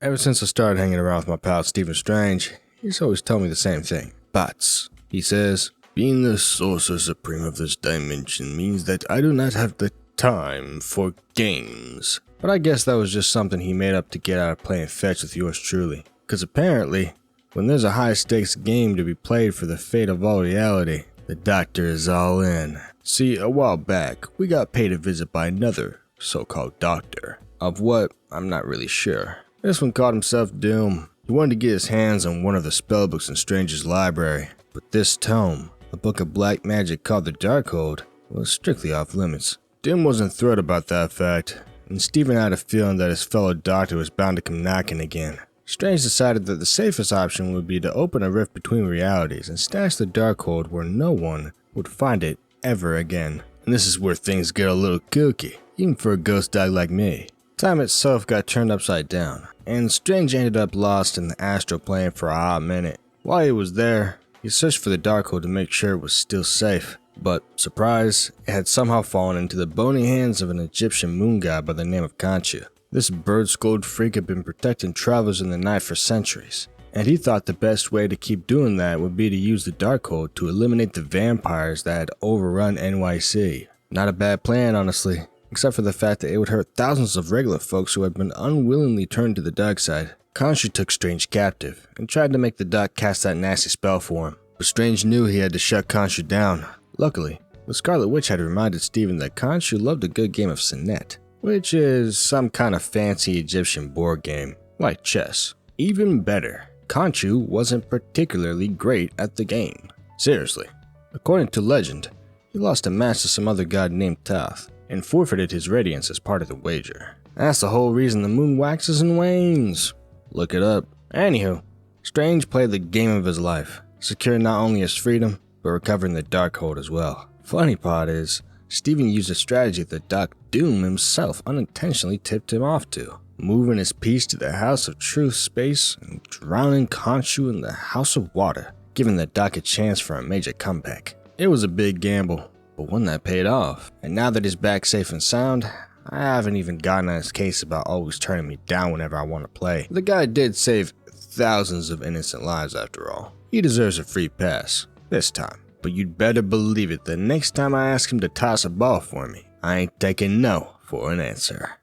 Ever since I started hanging around with my pal Stephen Strange, he's always told me the same thing. But, he says, being the sorcerer supreme of this dimension means that I do not have the time for games. But I guess that was just something he made up to get out of playing fetch with yours truly. Because apparently, when there's a high-stakes game to be played for the fate of all reality, the doctor is all in. See, a while back, we got paid a visit by another so-called doctor. Of what, I'm not really sure. This one called himself Doom. He wanted to get his hands on one of the spellbooks in Strange's library, but this tome, a book of black magic called the Darkhold, was strictly off limits. Doom wasn't thrilled about that fact, and Stephen had a feeling that his fellow doctor was bound to come knocking again. Strange decided that the safest option would be to open a rift between realities and stash the Darkhold where no one would find it ever again. And this is where things get a little kooky, even for a ghost dog like me. Time itself got turned upside down, and Strange ended up lost in the astral plane for a hot minute. While he was there, he searched for the Darkhold to make sure it was still safe. But, surprise, it had somehow fallen into the bony hands of an Egyptian moon god by the name of Khonshu. This bird-skulled freak had been protecting travelers in the night for centuries, and he thought the best way to keep doing that would be to use the Darkhold to eliminate the vampires that had overrun NYC. Not a bad plan, honestly, except for the fact that it would hurt thousands of regular folks who had been unwillingly turned to the dark side. Khonshu took Strange captive, and tried to make the doc cast that nasty spell for him, but Strange knew he had to shut Khonshu down. Luckily, the Scarlet Witch had reminded Stephen that Khonshu loved a good game of Senet, which is some kind of fancy Egyptian board game, like chess. Even better, Khonshu wasn't particularly great at the game. Seriously. According to legend, he lost a match to some other god named Thoth, and forfeited his radiance as part of the wager. That's the whole reason the moon waxes and wanes. Look it up. Anywho, Strange played the game of his life, securing not only his freedom, but recovering the Darkhold as well. Funny part is, Stephen used a strategy that Doc Doom himself unintentionally tipped him off to, moving his piece to the House of Truth space and drowning Khonshu in the House of Water, giving the Doc a chance for a major comeback. It was a big gamble, but one that paid off. And now that he's back safe and sound, I haven't even gotten on his case about always turning me down whenever I want to play. The guy did save thousands of innocent lives after all. He deserves a free pass. This time. But you'd better believe it, the next time I ask him to toss a ball for me, I ain't taking no for an answer.